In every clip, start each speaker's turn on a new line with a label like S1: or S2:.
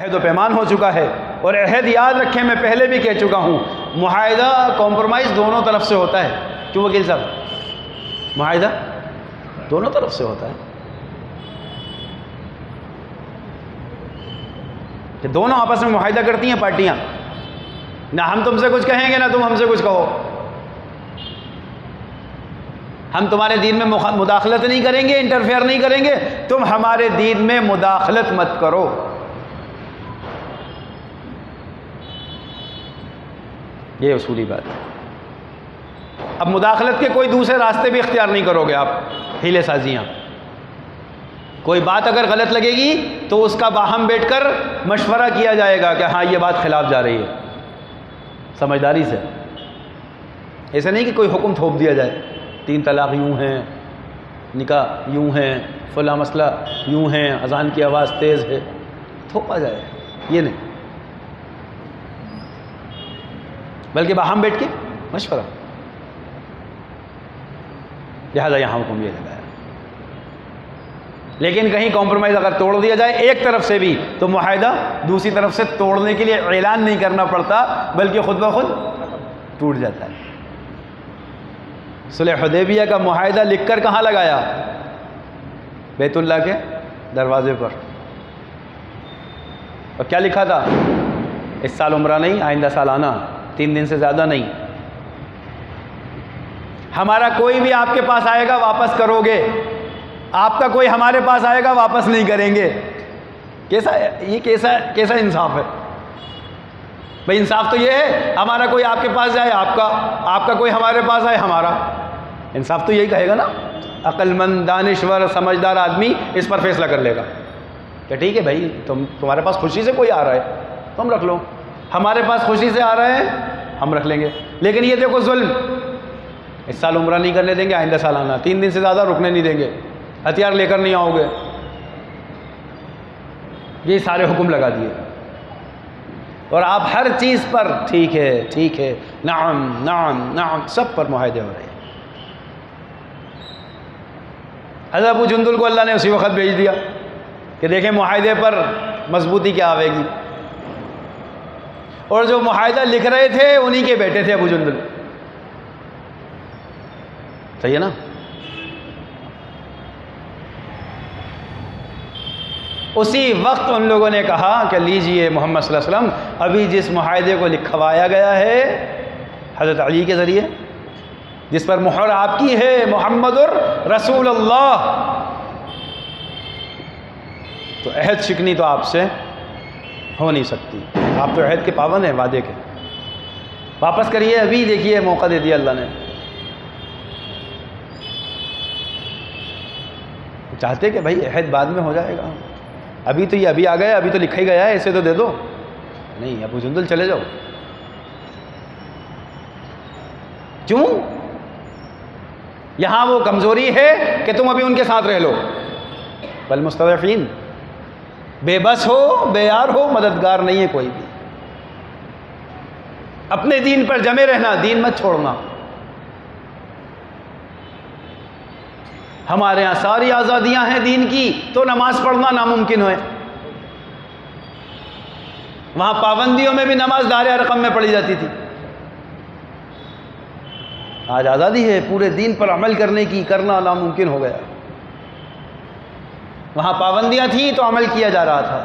S1: عہد و پیمان ہو چکا ہے، اور عہد یاد رکھیں میں پہلے بھی کہہ چکا ہوں، معاہدہ کمپرومائز دونوں طرف سے ہوتا ہے۔ کیوں وکیل صاحب؟ معاہدہ دونوں طرف سے ہوتا ہے کہ دونوں آپس میں معاہدہ کرتی ہیں پارٹیاں، نہ ہم تم سے کچھ کہیں گے نہ تم ہم سے کچھ کہو، ہم تمہارے دین میں مداخلت نہیں کریں گے، انٹرفیئر نہیں کریں گے، تم ہمارے دین میں مداخلت مت کرو۔ یہ اصولی بات ہے۔ اب مداخلت کے کوئی دوسرے راستے بھی اختیار نہیں کرو گے آپ، ہیلے سازیاں۔ کوئی بات اگر غلط لگے گی تو اس کا باہم بیٹھ کر مشورہ کیا جائے گا کہ ہاں یہ بات خلاف جا رہی ہے، سمجھداری سے۔ ایسا نہیں کہ کوئی حکم تھوپ دیا جائے، 3 طلاق یوں ہیں، نکاح یوں ہیں، فلاں مسئلہ یوں ہیں، اذان کی آواز تیز ہے، تھوپا جائے، یہ نہیں، بلکہ باہم بیٹھ کے مشورہ۔ لہذا یہاں حکم یہ لگایا۔ لیکن کہیں کمپرومائز اگر توڑ دیا جائے ایک طرف سے بھی تو معاہدہ دوسری طرف سے توڑنے کے لیے اعلان نہیں کرنا پڑتا، بلکہ خود بخود ٹوٹ جاتا ہے۔ صلح حدیبیہ کا معاہدہ لکھ کر کہاں لگایا؟ بیت اللہ کے دروازے پر۔ اور کیا لکھا تھا؟ اس سال عمرہ نہیں، آئندہ سال آنا، 3 دن سے زیادہ نہیں۔ ہمارا کوئی بھی آپ کے پاس آئے گا واپس کرو گے، آپ کا کوئی ہمارے پاس آئے گا واپس نہیں کریں گے۔ کیسا انصاف ہے بھئی؟ انصاف تو یہ ہے ہمارا کوئی آپ کے پاس جائے آپ کا کوئی ہمارے پاس آئے ہمارا۔ انصاف تو یہی کہے گا نا، عقل مند دانشور سمجھدار آدمی اس پر فیصلہ کر لے گا کہ ٹھیک ہے بھائی، تمہارے پاس خوشی سے کوئی آ رہا ہے تم رکھ لو، ہمارے پاس خوشی سے آ رہے ہیں ہم رکھ لیں گے۔ لیکن یہ دیکھو ظلم، اس سال عمرہ نہیں کرنے دیں گے، آئندہ سال آنا، 3 دن سے زیادہ رکنے نہیں دیں گے، ہتھیار لے کر نہیں آؤ گے، یہ سارے حکم لگا دیے۔ اور آپ ہر چیز پر ٹھیک ہے، نعم نعم نعم، سب پر معاہدے ہو رہے ہیں۔ حضرت ابو جندل کو اللہ نے اسی وقت بھیج دیا کہ دیکھیں معاہدے پر مضبوطی کیا آئے گی، اور جو معاہدہ لکھ رہے تھے انہی کے بیٹے تھے ابو جندل، صحیح ہے نا؟ اسی وقت ان لوگوں نے کہا کہ لیجئے محمد صلی اللہ علیہ وسلم، ابھی جس معاہدے کو لکھوایا گیا ہے حضرت علی کے ذریعے، جس پر مہر آپ کی ہے محمد رسول اللہ، تو عہد شکنی تو آپ سے ہو نہیں سکتی، آپ تو عہد کے پابند ہیں، وعدے کے، واپس کریے، ابھی دیکھیے موقع دے دیا اللہ نے۔ چاہتے کہ بھائی عہد بعد میں ہو جائے گا، ابھی تو یہ ابھی آ گیا، ابھی تو لکھا ہی گیا ہے، ایسے تو دے دو، نہیں ابو جندل چلے جاؤ۔ کیوں؟ یہاں وہ کمزوری ہے کہ تم ابھی ان کے ساتھ رہ لو، والمستضعفین، بے بس ہو، بے یار ہو، مددگار نہیں ہے کوئی بھی، اپنے دین پر جمے رہنا، دین مت چھوڑنا۔ ہمارے ہاں ساری آزادیاں ہیں دین کی، تو نماز پڑھنا ناممکن ہے۔ وہاں پابندیوں میں بھی نماز دار ارقم میں پڑھی جاتی تھی، آج آزادی ہے پورے دین پر عمل کرنے کی، کرنا ناممکن ہو گیا۔ وہاں پابندیاں تھیں تو عمل کیا جا رہا تھا،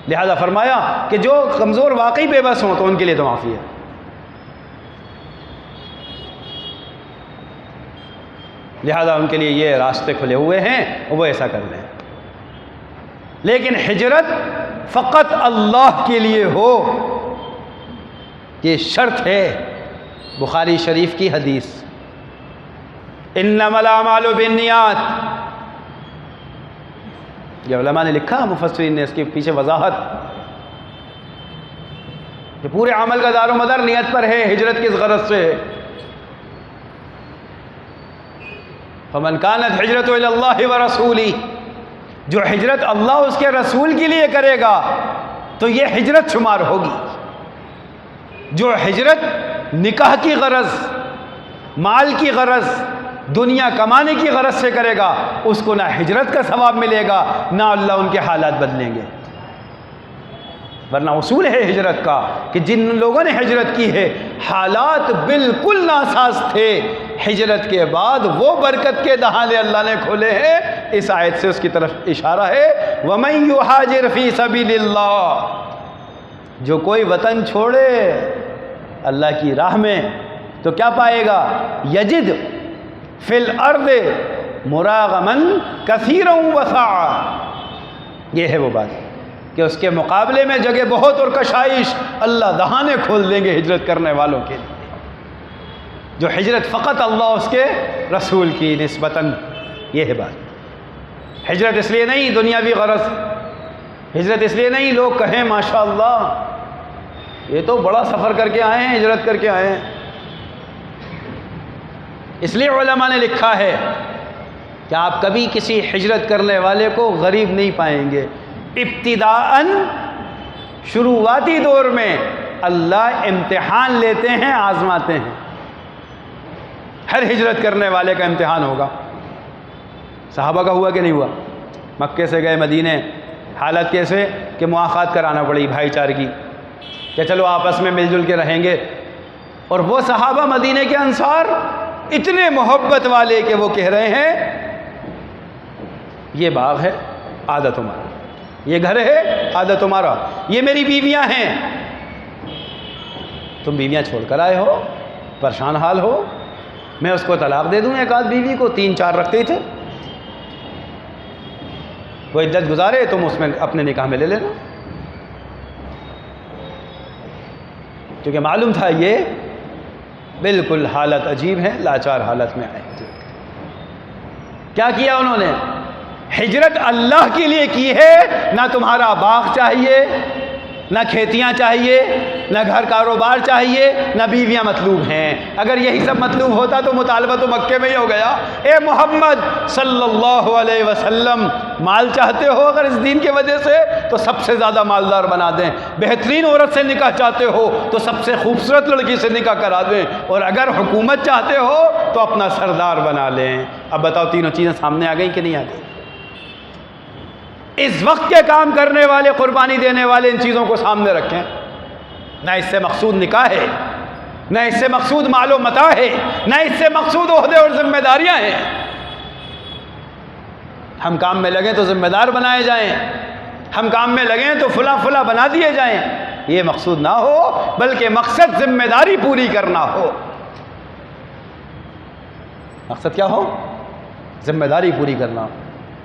S1: لہذا فرمایا کہ جو کمزور واقعی بے بس ہوں تو ان کے لیے تو معافی ہے۔ لہذا ان کے لیے یہ راستے کھلے ہوئے ہیں، وہ ایسا کر لیں، لیکن ہجرت فقط اللہ کے لیے ہو، یہ شرط ہے۔ بخاری شریف کی حدیث، انما الاعمال بالنیات، یہ علماء نے لکھا، مفسرین نے اس کے پیچھے وضاحت کہ پورے عمل کا دار و مدار نیت پر ہے، ہجرت کس غرض سے ہے۔ فمن كانت ہجرتہ الی اللہ ورسولہ، جو ہجرت اللہ اس کے رسول کے لیے کرے گا تو یہ ہجرت شمار ہوگی۔ جو ہجرت نکاح کی غرض، مال کی غرض، دنیا کمانے کی غرض سے کرے گا اس کو نہ ہجرت کا ثواب ملے گا نہ اللہ ان کے حالات بدلیں گے. ورنہ اصول ہے ہجرت کا کہ جن لوگوں نے ہجرت کی ہے حالات بالکل ناساز تھے، ہجرت کے بعد وہ برکت کے دہانے اللہ نے کھولے ہیں. اس آیت سے اس کی طرف اشارہ ہے. وَمَن يُهَاجِرْ فِي سَبِيلِ اللَّهِ، جو کوئی وطن چھوڑے اللہ کی راہ میں تو کیا پائے گا؟ یجد فی الارض مراغما کثیرا وسعا. یہ ہے وہ بات کہ اس کے مقابلے میں جگہ بہت اور کشائش اللہ دہانے کھول دیں گے ہجرت کرنے والوں کے لیے. جو ہجرت فقط اللہ اس کے رسول کی نسبتاً، یہ ہے بات. ہجرت اس لیے نہیں دنیاوی غرض، ہجرت اس لیے نہیں لوگ کہیں ماشاءاللہ یہ تو بڑا سفر کر کے آئے ہیں، ہجرت کر کے آئے ہیں. اس لیے علماء نے لکھا ہے کہ آپ کبھی کسی ہجرت کرنے والے کو غریب نہیں پائیں گے. ابتداءً شروعاتی دور میں اللہ امتحان لیتے ہیں، آزماتے ہیں. ہر ہجرت کرنے والے کا امتحان ہوگا. صحابہ کا ہوا کہ نہیں ہوا؟ مکے سے گئے مدینے، حالت کیسے کہ مواخات کرانا پڑی بھائی چارگی کہ چلو آپس میں مل جل کے رہیں گے. اور وہ صحابہ مدینے کے انصار اتنے محبت والے کہ وہ کہہ رہے ہیں یہ باغ ہے عادت ہمارا، یہ گھر ہے عادت ہمارا، یہ میری بیویاں ہیں. تم بیویاں چھوڑ کر آئے ہو، پریشان حال ہو، میں اس کو طلاق دے دوں ایک آدھ بیوی کو، 3-4 رکھتے تھے، وہ عدت گزارے تم اس میں اپنے نکاح میں لے لینا. کیونکہ معلوم تھا یہ بالکل حالت عجیب ہے، لاچار حالت میں آئے. کیا کیا انہوں نے؟ ہجرت اللہ کے لیے کی ہے. نہ تمہارا باغ چاہیے، نہ کھیتیاں چاہیے، نہ گھر کاروبار چاہیے، نہ بیویاں مطلوب ہیں. اگر یہی سب مطلوب ہوتا تو مطالبہ تو مکے میں ہی ہو گیا. اے محمد صلی اللہ علیہ وسلم، مال چاہتے ہو اگر اس دین کی وجہ سے تو سب سے زیادہ مالدار بنا دیں. بہترین عورت سے نکاح چاہتے ہو تو سب سے خوبصورت لڑکی سے نکاح کرا دیں. اور اگر حکومت چاہتے ہو تو اپنا سردار بنا لیں. اب بتاؤ تینوں چیزیں سامنے آ گئی کہ نہیں آ گئی؟ اس وقت کے کام کرنے والے، قربانی دینے والے ان چیزوں کو سامنے رکھیں. نہ اس سے مقصود نکاح ہے، نہ اس سے مقصود مال و متاع ہے، نہ اس سے مقصود عہدے اور ذمہ داریاں ہیں. ہم کام میں لگیں تو ذمہ دار بنائے جائیں، ہم کام میں لگیں تو فلاں فلاں بنا دیے جائیں. یہ مقصود نہ ہو، بلکہ مقصد ذمہ داری پوری کرنا ہو. مقصد کیا ہو؟ ذمہ داری پوری کرنا ہو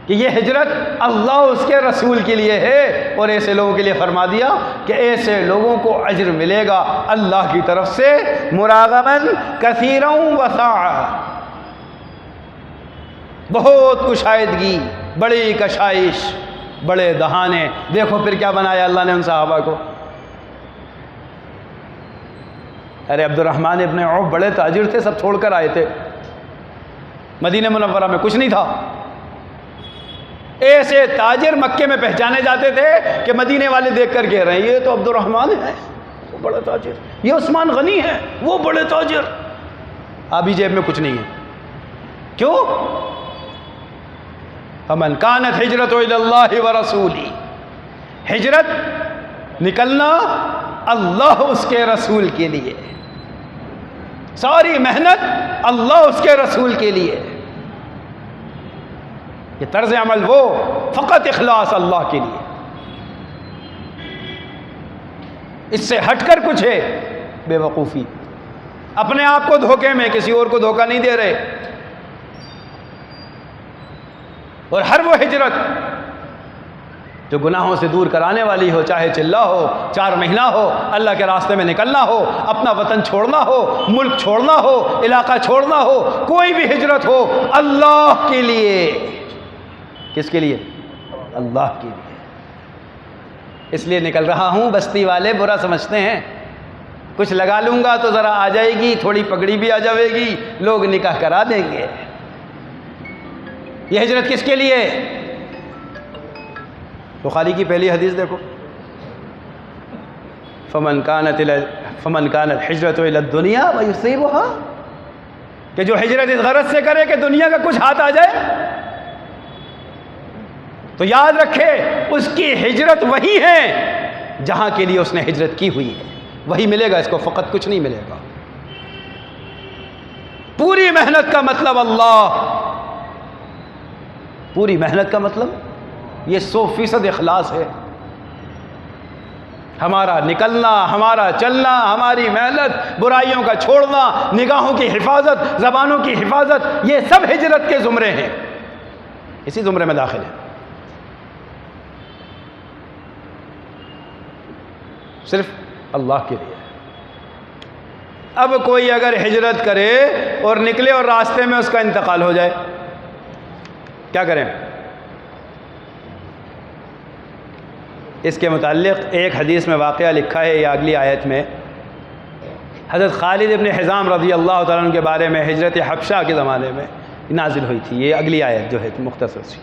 S1: کہ یہ ہجرت اللہ اس کے رسول کے لیے ہے. اور ایسے لوگوں کے لیے فرما دیا کہ ایسے لوگوں کو اجر ملے گا اللہ کی طرف سے مراغماً کثیرا وسعا. بہت کشائدگی، بڑی کشائش، بڑے دہانے. دیکھو پھر کیا بنایا اللہ نے ان صحابہ کو. ارے عبد الرحمن ابن عوف بڑے تاجر تھے، سب چھوڑ کر آئے تھے. مدینہ منورہ میں کچھ نہیں تھا. ایسے تاجر مکے میں پہچانے جاتے تھے کہ مدینے والے دیکھ کر کہہ رہے ہیں یہ تو عبد الرحمن ہے، وہ بڑا تاجر. یہ عثمان غنی ہے، وہ بڑے تاجر. ابھی جیب میں کچھ نہیں ہے. کیوں؟ فمن کانت ہجرت الی اللہ ورسولہ، ہجرت نکلنا اللہ اس کے رسول کے لیے، ساری محنت اللہ اس کے رسول کے لیے. یہ طرز عمل وہ فقط اخلاص اللہ کے لیے. اس سے ہٹ کر کچھ ہے بے وقوفی. اپنے آپ کو دھوکے میں، کسی اور کو دھوکہ نہیں دے رہے. اور ہر وہ ہجرت جو گناہوں سے دور کرانے والی ہو، چاہے چلہ ہو، 4 مہینہ ہو، اللہ کے راستے میں نکلنا ہو، اپنا وطن چھوڑنا ہو، ملک چھوڑنا ہو، علاقہ چھوڑنا ہو، کوئی بھی ہجرت ہو اللہ کے لیے. کس کے لیے؟ اللہ کے لیے. اس لیے نکل رہا ہوں. بستی والے برا سمجھتے ہیں، کچھ لگا لوں گا تو ذرا آ جائے گی، تھوڑی پگڑی بھی آ جائے گی، لوگ نکاح کرا دیں گے. یہ ہجرت کس کے لیے؟ بخاری کی پہلی حدیث دیکھو، فمن کانت ہجرتہ الی الدنیا ویصیبھا. کہ جو ہجرت اس غرض سے کرے کہ دنیا کا کچھ ہاتھ آ جائے، تو یاد رکھے اس کی ہجرت وہی ہے جہاں کے لیے اس نے ہجرت کی ہوئی ہے، وہی ملے گا اس کو، فقط کچھ نہیں ملے گا۔ پوری محنت کا مطلب اللہ، پوری محنت کا مطلب یہ 100% اخلاص ہے۔ ہمارا نکلنا، ہمارا چلنا، ہماری محنت، برائیوں کا چھوڑنا، نگاہوں کی حفاظت، زبانوں کی حفاظت، یہ سب ہجرت کے زمرے ہیں، اسی زمرے میں داخل ہیں۔ صرف اللہ کے لیے۔ اب کوئی اگر ہجرت کرے اور نکلے اور راستے میں اس کا انتقال ہو جائے، کیا کریں؟ اس کے متعلق ایک حدیث میں واقعہ لکھا ہے، یہ اگلی آیت میں حضرت خالد ابن حزام رضی اللہ تعالیٰ عنہ کے بارے میں ہجرت حبشہ کے زمانے میں نازل ہوئی تھی۔ یہ اگلی آیت جو ہے مختصر سی،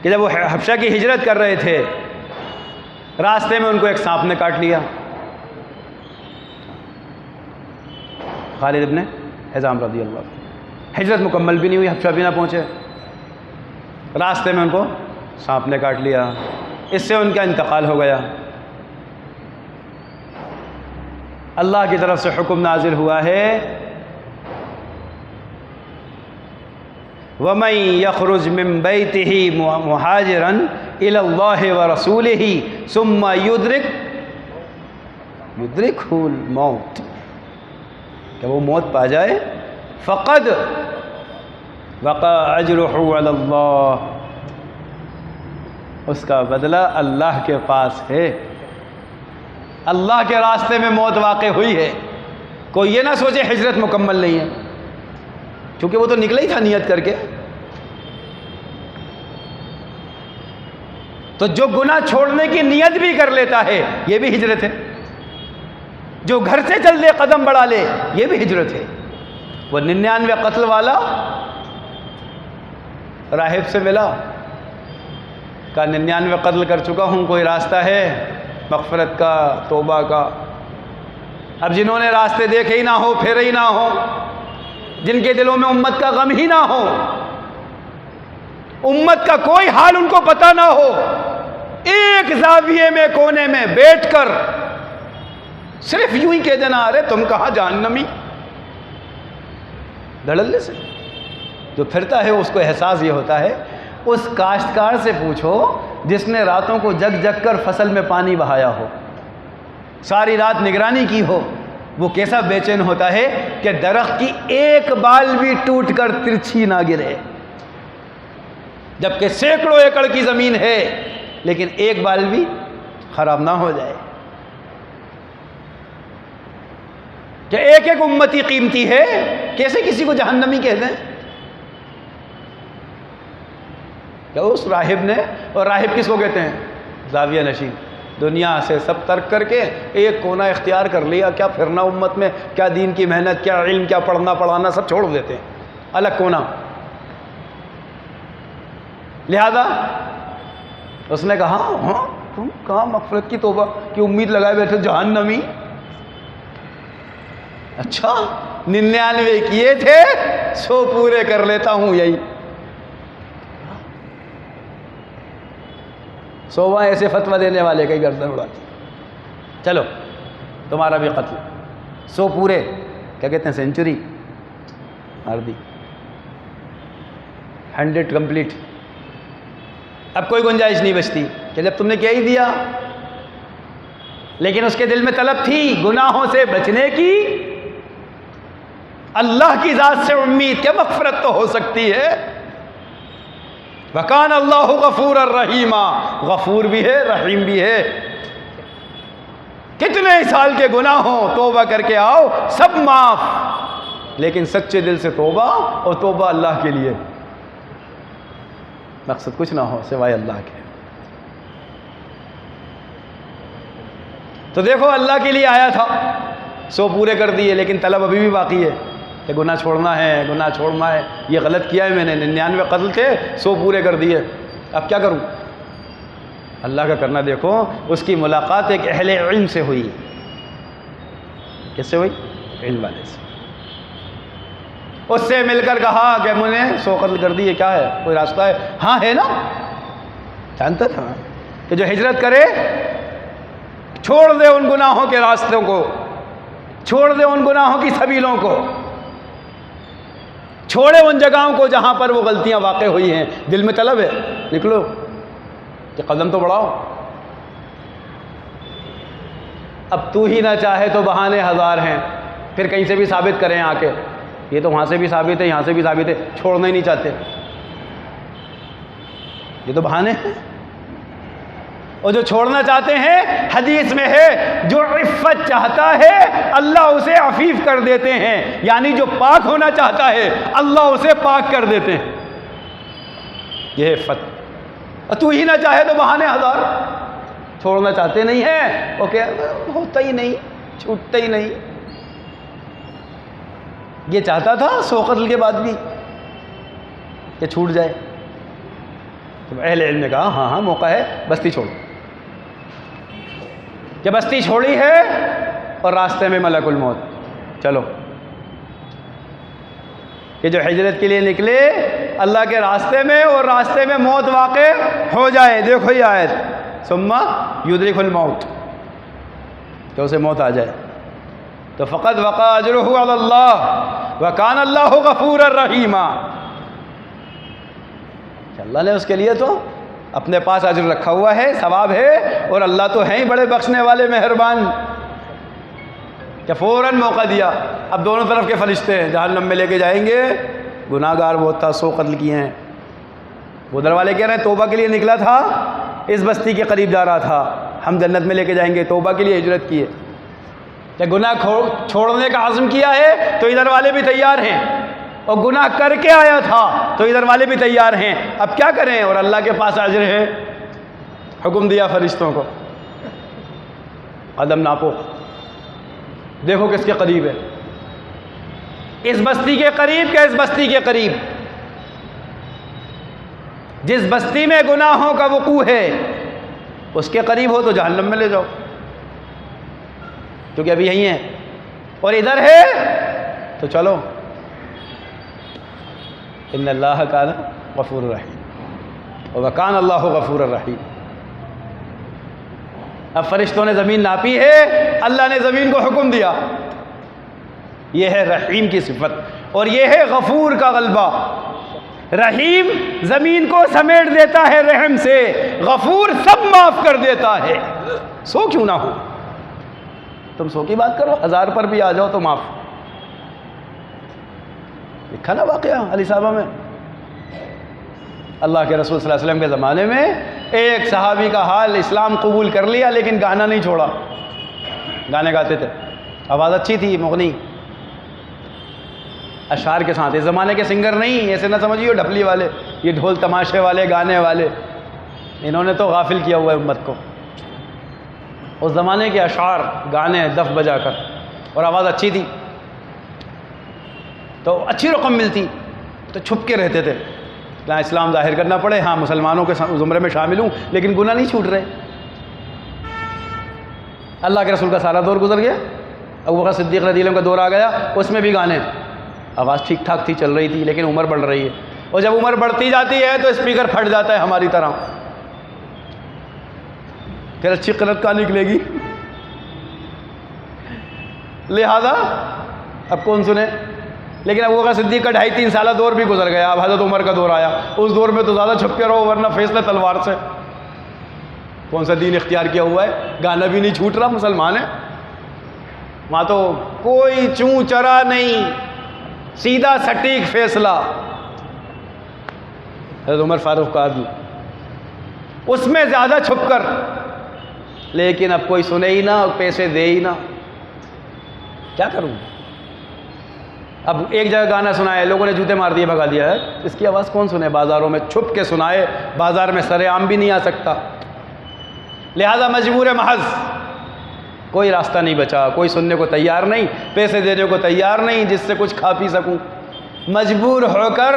S1: کہ جب وہ حبشہ کی ہجرت کر رہے تھے، راستے میں ان کو ایک سانپ نے کاٹ لیا۔ خالد ابن حزام رضی اللہ عنہ، ہجرت مکمل بھی نہیں ہوئی، حبشہ بھی نہ پہنچے، راستے میں ان کو سانپ نے کاٹ لیا، اس سے ان کا انتقال ہو گیا۔ اللہ کی طرف سے حکم نازل ہوا ہے، وَمَن يَخْرُجْ مِن بَيْتِهِ مُهَاجِرًا إِلَى اللَّهِ وَرَسُولِهِ ثُمَّ يُدْرِكْهُ الْمَوْتُ، کہ وہ موت پا جائے، فقد وقع أجرُهُ عَلَى اللَّهِ، اس کا بدلہ اللہ کے پاس ہے۔ اللہ کے راستے میں موت واقع ہوئی ہے، کوئی یہ نہ سوچے ہجرت مکمل نہیں ہے، کیونکہ وہ تو نکلا ہی تھا نیت کر کے۔ تو جو گناہ چھوڑنے کی نیت بھی کر لیتا ہے یہ بھی ہجرت ہے، جو گھر سے چل دے، قدم بڑھا لے، یہ بھی ہجرت ہے۔ وہ 99 قتل والا راہب سے ملا، کہا 99 قتل کر چکا ہوں، کوئی راستہ ہے مغفرت کا، توبہ کا؟ اب جنہوں نے راستے دیکھے ہی نہ ہو، پھیرے ہی نہ ہو، جن کے دلوں میں امت کا غم ہی نہ ہو، امت کا کوئی حال ان کو پتہ نہ ہو، ایک زاویے میں کونے میں بیٹھ کر صرف یوں ہی کہہ دینا، ارے تم کہاں جہنمی، دھڑلے سے جو پھرتا ہے اس کو احساس یہ ہوتا ہے۔ اس کاشتکار سے پوچھو جس نے راتوں کو جگ جگ کر فصل میں پانی بہایا ہو، ساری رات نگرانی کی ہو، وہ کیسا بے چین ہوتا ہے کہ درخت کی ایک بال بھی ٹوٹ کر ترچھی نہ گرے، جبکہ سینکڑوں ایکڑ کی زمین ہے لیکن ایک بال بھی خراب نہ ہو جائے، کہ ایک ایک امتی قیمتی ہے، کیسے کسی کو جہنمی کہہ دیں؟ کہ اس راہب نے، اور راہب کس کو کہتے ہیں؟ زاویہ نشین، دنیا سے سب ترک کر کے ایک کونا اختیار کر لیا، کیا پھرنا امت میں، کیا دین کی محنت، کیا علم، کیا پڑھنا پڑھانا، سب چھوڑ دیتے ہیں، الگ کونا۔ لہذا اس نے کہا ہاں تم کہاں مغفرت کی توبہ کی امید لگائے بیٹھے، جہنمی؟ اچھا 99 کیے تھے، 100 پورے کر لیتا ہوں، یہی 100 ایسے فتویٰ دینے والے کئی گردن اڑاتی، چلو تمہارا بھی قتل، 100 پورے، کیا کہتے ہیں، سینچری مار دی، 100 کمپلیٹ۔ اب کوئی گنجائش نہیں بچتی کہ جب تم نے کیا ہی دیا، لیکن اس کے دل میں طلب تھی گناہوں سے بچنے کی، اللہ کی ذات سے امید کہ مغفرت تو ہو سکتی ہے۔ وَكَانَ اللَّهُ غَفُورًا رَحِيمًا، غفور بھی ہے، رحیم بھی ہے۔ کتنے سال کے گناہ ہوں، توبہ کر کے آؤ، سب معاف، لیکن سچے دل سے توبہ، اور توبہ اللہ کے لیے، مقصد کچھ نہ ہو سوائے اللہ کے۔ تو دیکھو اللہ کے لیے آیا تھا، 100 پورے کر دیے، لیکن طلب ابھی بھی باقی ہے کہ گناہ چھوڑنا ہے، گناہ چھوڑنا ہے، یہ غلط کیا ہے میں نے، 99 قتل تھے، 100 پورے کر دیے، اب کیا کروں؟ اللہ کا کرنا دیکھو۔ اس کی ملاقات ایک اہل علم سے ہوئی، کس سے ہوئی؟ علم والے سے۔ اس سے مل کر کہا کہ میں نے 100 قتل کر دی، یہ کیا ہے، کوئی راستہ ہے؟ ہاں ہے نا، جانتا تھا کہ جو ہجرت کرے چھوڑ دے ان گناہوں کے راستوں کو، چھوڑ دے ان گناہوں کی سبیلوں کو، چھوڑے ان جگہوں کو جہاں پر وہ غلطیاں واقع ہوئی ہیں۔ دل میں طلب ہے، نکلو کہ قدم تو بڑھاؤ۔ اب تو ہی نہ چاہے تو بہانے ہزار ہیں، پھر کہیں سے بھی ثابت کریں آ کے، یہ تو وہاں سے بھی ثابت ہے، یہاں سے بھی ثابت ہے، چھوڑنا ہی نہیں چاہتے، یہ تو بہانے ہیں۔ اور جو چھوڑنا چاہتے ہیں، حدیث میں ہے جو عفت چاہتا ہے اللہ اسے عفیف کر دیتے ہیں، یعنی جو پاک ہونا چاہتا ہے اللہ اسے پاک کر دیتے ہیں، یہ ہے عفت۔ اور تو ہی نہ چاہے تو بہانے ہزار، چھوڑنا چاہتے نہیں ہیں، اوکے ہوتا ہی نہیں، چھوٹتا ہی نہیں۔ یہ چاہتا تھا 100 قتل کے بعد بھی کہ چھوٹ جائے، تو اہل علم نے کہا ہاں ہاں موقع ہے، بستی چھوڑ۔ کہ بستی چھوڑی ہے اور راستے میں ملک الموت، چلو کہ جو ہجرت کے لیے نکلے اللہ کے راستے میں اور راستے میں موت واقع ہو جائے، دیکھو یہ آیت، ثم یدرک الموت، کہ اسے موت آ جائے، تو فقد وقع اجرہ علی اللہ وکان اللہ غفورا رحیما، اللہ نے اس کے لیے تو اپنے پاس اجر رکھا ہوا ہے، ثواب ہے، اور اللہ تو ہیں ہی بڑے بخشنے والے مہربان، کہ فوراً موقع دیا۔ اب دونوں طرف کے فرشتے ہیں، جہنم میں لے کے جائیں گے، گناہ گار بہت تھا، 100 قتل کیے ہیں، ادھر والے کہہ رہے ہیں توبہ کے لیے نکلا تھا، اس بستی کے قریب جا رہا تھا، ہم جنت میں لے کے جائیں گے، توبہ کے لیے ہجرت کی ہے، کہ گناہ چھوڑنے کا عزم کیا ہے تو ادھر والے بھی تیار ہیں، اور گناہ کر کے آیا تھا تو ادھر والے بھی تیار ہیں، اب کیا کریں؟ اور اللہ کے پاس اجر ہے، حکم دیا فرشتوں کو، قدم ناپو، دیکھو کس کے قریب ہے، اس بستی کے قریب کہ اس بستی کے قریب، جس بستی میں گناہوں کا وقوع ہے اس کے قریب ہو تو جہنم میں لے جاؤ، کیونکہ ابھی یہی ہیں، اور ادھر ہے تو چلو، ان اللہ کان غفور الرحیم وکان اللہ غفور الرحیم۔ اب فرشتوں نے زمین ناپی ہے، اللہ نے زمین کو حکم دیا، یہ ہے رحیم کی صفت، اور یہ ہے غفور کا غلبہ۔ رحیم زمین کو سمیٹ دیتا ہے رحم سے، غفور سب معاف کر دیتا ہے، 100 کیوں نہ ہو، تم 100 کی بات کرو، 1000 پر بھی آ جاؤ تو معاف۔ لکھا نا واقعہ علی صاحبہ میں، اللہ کے رسول صلی اللہ علیہ وسلم کے زمانے میں ایک صحابی کا حال، اسلام قبول کر لیا لیکن گانا نہیں چھوڑا، گانے گاتے تھے، آواز اچھی تھی، مغنی اشعار کے ساتھ، اس زمانے کے سنگر نہیں، ایسے نہ سمجھیے ڈھپلی والے، یہ ڈھول تماشے والے، گانے والے، انہوں نے تو غافل کیا ہوا ہے امت کو، اس زمانے کے اشعار، گانے دف بجا کر، اور آواز اچھی تھی تو اچھی رقم ملتی، تو چھپ کے رہتے تھے، کہاں اسلام ظاہر کرنا پڑے، ہاں مسلمانوں کے زمرے میں شامل ہوں لیکن گناہ نہیں چھوٹ رہے۔ اللہ کے رسول کا سارا دور گزر گیا، ابوبکر صدیق رضی اللہ عنہ کا دور آ گیا، اس میں بھی گانے، آواز ٹھیک ٹھاک تھی، چل رہی تھی، لیکن عمر بڑھ رہی ہے، اور جب عمر بڑھتی جاتی ہے تو اسپیکر پھٹ جاتا ہے ہماری طرح، پھر اچھی قرت کہاں نکلے گی، لہذا اب کون سنے۔ لیکن ابوبکر صدیق کا 2.5-3 سالہ دور بھی گزر گیا، اب حضرت عمر کا دور آیا، اس دور میں تو زیادہ چھپ کے رہو ورنہ فیصلہ تلوار سے، کون سا دین اختیار کیا ہوا ہے، گانا بھی نہیں چھوٹ رہا، مسلمان ہے، وہاں تو کوئی چوں چرا نہیں، سیدھا سٹیک فیصلہ، حضرت عمر فاروق کا عدل، اس میں زیادہ چھپ کر، لیکن اب کوئی سنے ہی نہ، پیسے دے ہی نہ، کیا کروں؟ اب ایک جگہ گانا سنائے، لوگوں نے جوتے مار دیے، بھگا دیا ہے، اس کی آواز کون سنے؟ بازاروں میں چھپ کے سنائے، بازار میں سر عام بھی نہیں آ سکتا، لہذا مجبور محض، کوئی راستہ نہیں بچا، کوئی سننے کو تیار نہیں، پیسے دینے کو تیار نہیں جس سے کچھ کھا پی سکوں، مجبور ہو کر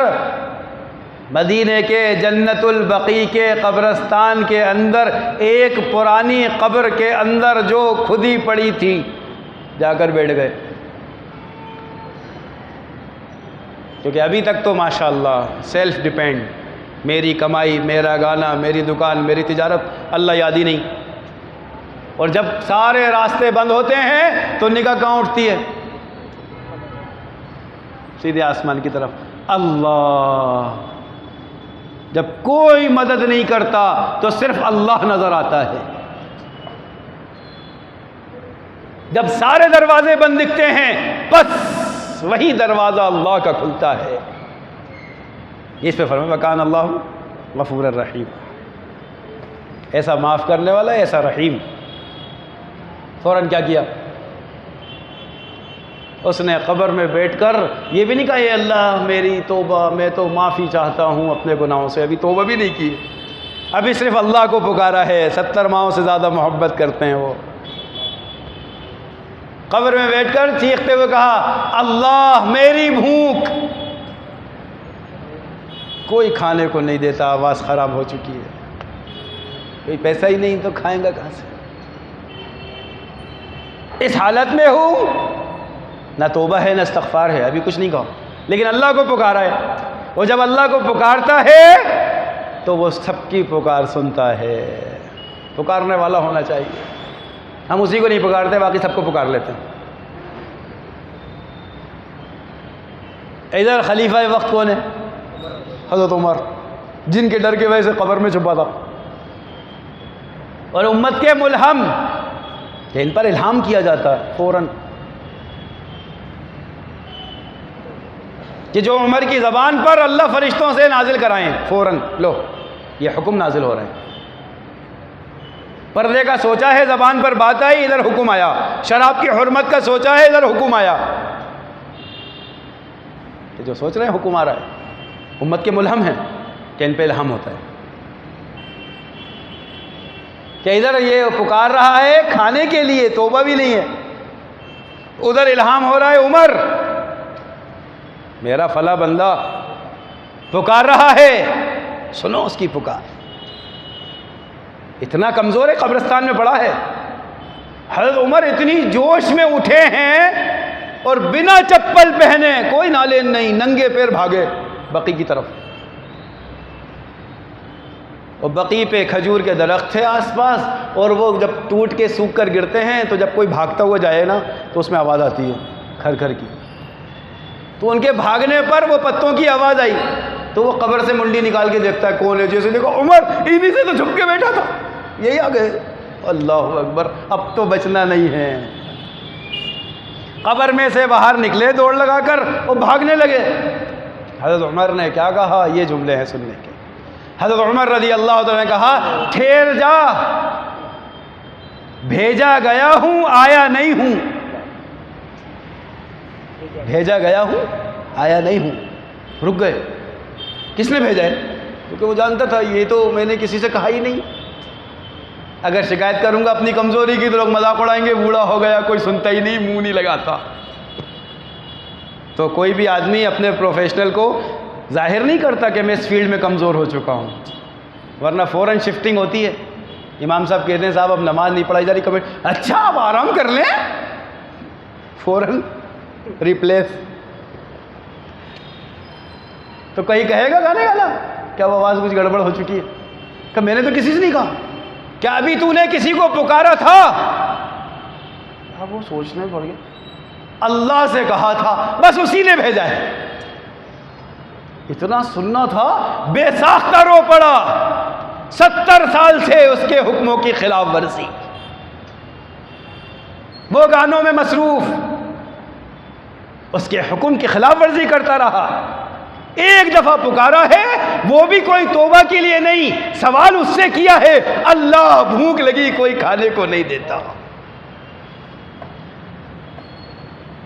S1: مدینے کے جنت البقیع کے قبرستان کے اندر، ایک پرانی قبر کے اندر جو کھدی پڑی تھی، جا کر بیٹھ گئے۔ کیونکہ ابھی تک تو ماشاءاللہ سیلف ڈیپینڈ، میری کمائی، میرا گانا، میری دکان، میری تجارت، اللہ یاد ہی نہیں. اور جب سارے راستے بند ہوتے ہیں تو نگاہ کہاں اٹھتی ہے؟ سیدھے آسمان کی طرف. اللہ جب کوئی مدد نہیں کرتا تو صرف اللہ نظر آتا ہے. جب سارے دروازے بند دکھتے ہیں بس وہی دروازہ اللہ کا کھلتا ہے. اس پہ فرمایا وکان اللہ غفور الرحیم، ایسا معاف کرنے والا ہے، ایسا رحیم. فوراً کیا کیا؟ اس نے قبر میں بیٹھ کر یہ بھی نہیں کہا اے اللہ میری توبہ، میں تو معافی چاہتا ہوں اپنے گناہوں سے. ابھی توبہ بھی نہیں کی، ابھی صرف اللہ کو پکارا ہے. 70 ماؤں سے زیادہ محبت کرتے ہیں وہ. قبر میں بیٹھ کر چیختے ہوئے کہا اللہ میری بھوک، کوئی کھانے کو نہیں دیتا، آواز خراب ہو چکی ہے، کوئی پیسہ ہی نہیں تو کھائیں گا کہاں سے. اس حالت میں ہوں، نہ توبہ ہے نہ استغفار ہے، ابھی کچھ نہیں کہا، لیکن اللہ کو پکارا ہے. وہ جب اللہ کو پکارتا ہے تو وہ سب کی پکار سنتا ہے. پکارنے والا ہونا چاہیے. ہم اسی کو نہیں پکارتے، باقی سب کو پکار لیتے ہیں. ادھر خلیفہ وقت کون ہے؟ حضرت عمر، جن کے ڈر کی وجہ سے قبر میں چھپا تھا. اور امت کے ملہم، کہ ان پر الہام کیا جاتا ہے فوراً، کہ جو عمر کی زبان پر اللہ فرشتوں سے نازل کرائیں، فوراً لو یہ حکم نازل ہو رہے ہیں. پردے کا سوچا ہے، زبان پر بات آئی، ادھر حکم آیا. شراب کی حرمت کا سوچا ہے، ادھر حکم آیا. کہ جو سوچ رہے ہیں حکم آ رہا ہے. امت کے ملہم ہیں کہ ان پہ الہام ہوتا ہے. کہ ادھر یہ پکار رہا ہے کھانے کے لیے، توبہ بھی نہیں ہے. ادھر الہام ہو رہا ہے عمر میرا فلاں بندہ پکار رہا ہے، سنو اس کی پکار. اتنا کمزور ہے، قبرستان میں پڑا ہے. حضرت عمر اتنی جوش میں اٹھے ہیں اور بنا چپل پہنے، کوئی نالین نہیں، ننگے پیر بھاگے بقی کی طرف. اور بقی پہ کھجور کے درخت تھے آس پاس، اور وہ جب ٹوٹ کے سوکھ کر گرتے ہیں تو جب کوئی بھاگتا ہوا جائے نا تو اس میں آواز آتی ہے کھر کھر کی. تو ان کے بھاگنے پر وہ پتوں کی آواز آئی تو وہ قبر سے منڈی نکال کے دیکھتا ہے کون ہے. جیسے دیکھو عمر انہی سے تو چھپ کے بیٹھا تھا، یہی آ گئے. اللہ اکبر، اب تو بچنا نہیں ہے. قبر میں سے باہر نکلے دوڑ لگا کر، وہ بھاگنے لگے. حضرت عمر نے کیا کہا؟ یہ جملے ہیں سننے کے. حضرت عمر رضی اللہ تعالیٰ نے کہا ٹھہر جا، بھیجا گیا ہوں آیا نہیں ہوں. بھیجا گیا ہوں آیا نہیں ہوں. رک گئے. کس نے بھیجا ہے؟ کیونکہ وہ جانتا تھا یہ تو میں نے کسی سے کہا ہی نہیں. اگر شکایت کروں گا اپنی کمزوری کی تو لوگ مذاق اڑائیں گے، بوڑھا ہو گیا کوئی سنتا ہی نہیں، منہ نہیں لگاتا. تو کوئی بھی آدمی اپنے پروفیشنل کو ظاہر نہیں کرتا کہ میں اس فیلڈ میں کمزور ہو چکا ہوں، ورنہ فوراً شفٹنگ ہوتی ہے. امام صاحب کہتے ہیں صاحب اب نماز نہیں پڑھائی جا رہی، کمنٹ اچھا اب آرام کر لیں، فوراً ریپلیس. تو کہیں کہے گا گانے والا کیا وہ آواز کچھ گڑبڑ ہو چکی ہے؟ کہ میں نے تو کسی سے نہیں کہا. کیا ابھی تو نے کسی کو پکارا تھا؟ اب وہ سوچنے پڑ گیا. اللہ سے کہا تھا، بس اسی نے بھیجا ہے. اتنا سننا تھا، بے ساختہ رو پڑا. 70 سال سے اس کے حکموں کی خلاف ورزی، وہ گانوں میں مصروف، اس کے حکم کی خلاف ورزی کرتا رہا. ایک دفعہ پکارا ہے، وہ بھی کوئی توبہ کے لیے نہیں، سوال اس سے کیا ہے اللہ بھوک لگی کوئی کھانے کو نہیں دیتا.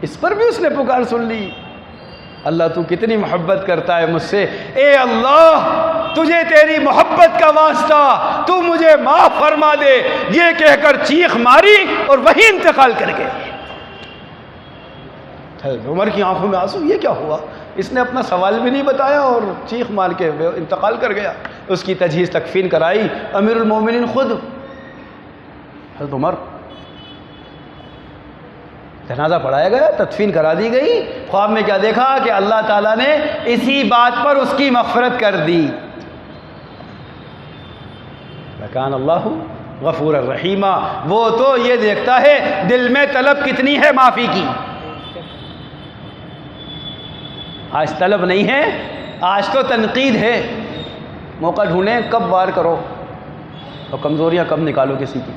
S1: اس پر بھی اس نے پکار سن لی. اللہ تو کتنی محبت کرتا ہے مجھ سے، اے اللہ تجھے تیری محبت کا واسطہ تو مجھے معاف فرما دے. یہ کہہ کر چیخ ماری اور وہی انتقال کر گئے. عمر کی آنکھوں میں آنسو، یہ کیا ہوا؟ اس نے اپنا سوال بھی نہیں بتایا اور چیخ مار کے انتقال کر گیا. اس کی تجہیز تکفین کرائی امیر المومنین خود حضرت عمر. جنازہ پڑھایا گیا، تدفین کرا دی گئی، خواب میں کیا دیکھا کہ اللہ تعالیٰ نے اسی بات پر اس کی مغفرت کر دی۔ وَكَانَ اللَّهُ غَفُورًا رَحِيمًا، وہ تو یہ دیکھتا ہے دل میں طلب کتنی ہے معافی کی۔ آج طلب نہیں ہے، آج تو تنقید ہے، موقع ڈھونڈیں کب وار کرو اور کمزوریاں کب نکالو کسی کی۔